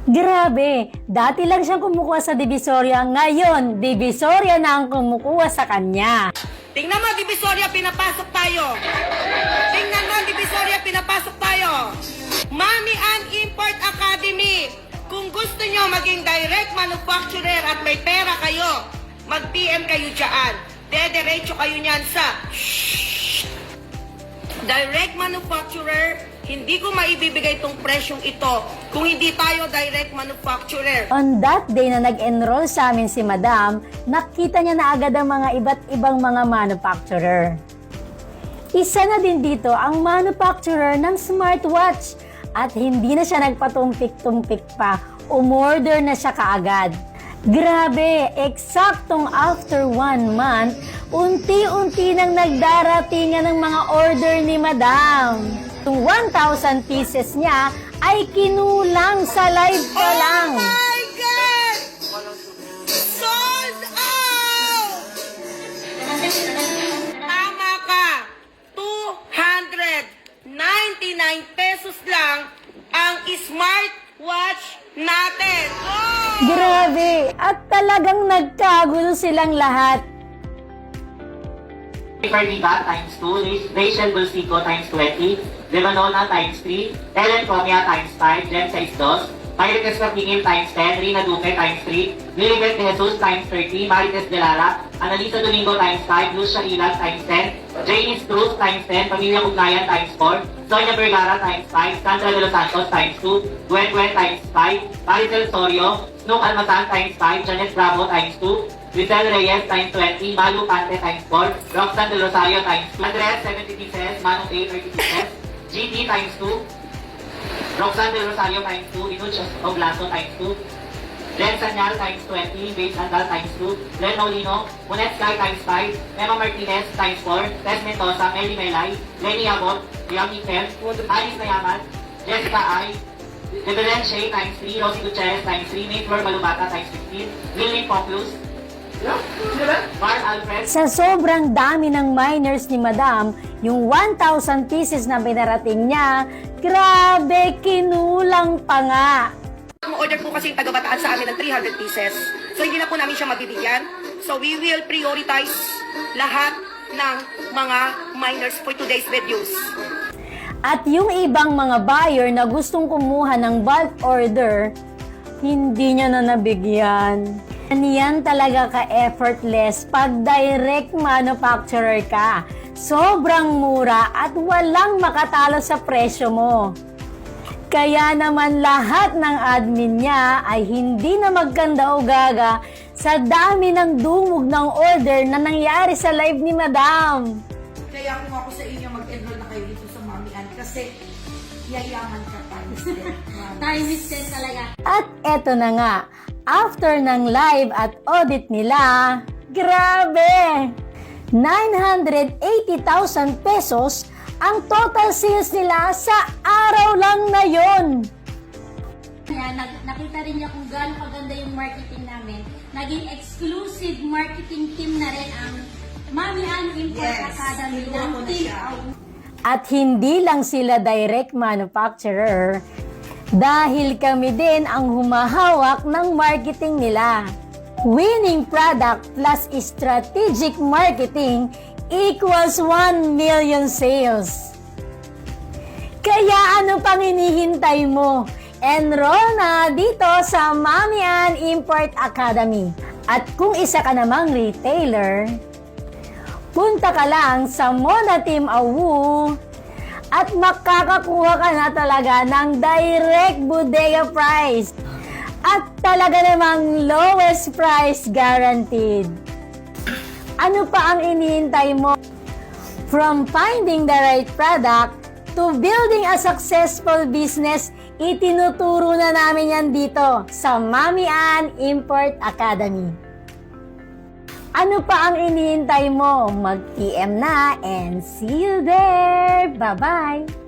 Grabe, dati lang siyang kumukuha sa Divisoria, ngayon, Divisoria na ang kumukuha sa kanya. Tingnan mo, Divisoria, pinapasok tayo. Tingnan mo, Divisoria, pinapasok tayo. Mami Ann Import Academy. Kung gusto nyo maging direct manufacturer at may pera kayo, mag-PM kayo dyan. Dediretso kayo niyan sa direct manufacturer. Hindi ko maibibigay itong presyong ito kung hindi tayo direct manufacturer. On that day na nag-enroll sa amin si Madam, nakita niya na agad ang mga iba't ibang mga manufacturer. Isa na din dito ang manufacturer ng smartwatch at hindi na siya nagpatumpik-tumpik pa, umorder na siya kaagad. Grabe, eksaktong after 1 month, unti-unti nang nagdaratingan ng mga order ni Madam. Yung 1,000 pieces niya ay kinulang sa live pa lang. Oh my God! Sold out! Tama ka! 299 pesos lang ang smartwatch natin. Oh! Grabe, at talagang nagkagulo silang lahat. Ferdita times 2, Rachel Bolsico times 20, Devanona times 3, Ellen Comia times 5, Jem 6 Marites Capingin times 10, Rina Duque times 3, Lilibet De Jesus times 30, Marites De Lara, Analisa Domingo times 5, Lucia Ilag times 10, Janice Cruz times 10, Pamilya Ugnayan times 4, Sonia Vergara times 5, Sandra De Los Santos times 2, Gwen times 5, Maricel Sorio, Snook Almatan times 5, Janet Bravo times 2, Rizal Reyes times 20, Malu Pante times 4, Roxanne De Rosario times 2, Andres 70 pieces, Manong A 30 pieces, GT times 2, Roxanne De Rosario times 2, Inuch Oblaso times 2, Len Sanyal times 20, Bates Andal times 2, Len Molino, Munet Sky times 5, Emma Martinez times 4, Tess Mendoza, Meli Melay, Lenny Abot, Liam Nikel, Alice Nayaman, Jessica Ay, Evelyn Shea times 3, Rosie Gutierrez times 3, Mayflor Malubata times 15, Lillian Populus, Mark Alfred. Sa sobrang dami ng miners ni Madam, yung 1,000 pieces na binarating niya, grabe, kinulang pa nga. Order po kasi yung taga-Bataan sa amin ng 300 pieces. So hindi na po namin siya mabibigyan. So we will prioritize lahat ng mga miners for today's videos. At yung ibang mga buyer na gustong kumuha ng bulk order, hindi niya na nabigyan. Yan talaga ka-effortless pag direct manufacturer ka. Sobrang mura at walang makatalo sa presyo mo. Kaya naman lahat ng admin niya ay hindi na magkanda o gaga sa dami ng dumog ng order na nangyari sa live ni Madam. Kaya kung ako sa inyo, mag-enroll na kayo dito sa Mami Ann kasi yayaman ka times 10. Times 10 talaga. At eto na nga, after ng live at audit nila, grabe! 980,000 pesos ang total sales nila sa araw lang na yon. Kaya nakita rin niya kung gaano kaganda yung marketing namin. Naging exclusive marketing team na rin ang Mami Ann Import Academy ng Team Out. At hindi lang sila direct manufacturer, dahil kami din ang humahawak ng marketing nila. Winning product plus strategic marketing equals 1 million sales. Kaya ano pang hinihintay mo? Enroll na dito sa Mami Ann Import Academy. At kung isa ka namang retailer, punta ka lang sa Mona Team Awu at makakakuha ka na talaga ng direct bodega price. At talaga namang lowest price guaranteed. Ano pa ang inihintay mo? From finding the right product to building a successful business, itinuturo na namin yan dito sa Mami Ann Import Academy. Ano pa ang inihintay mo? Mag-PM na and see you there! Bye-bye!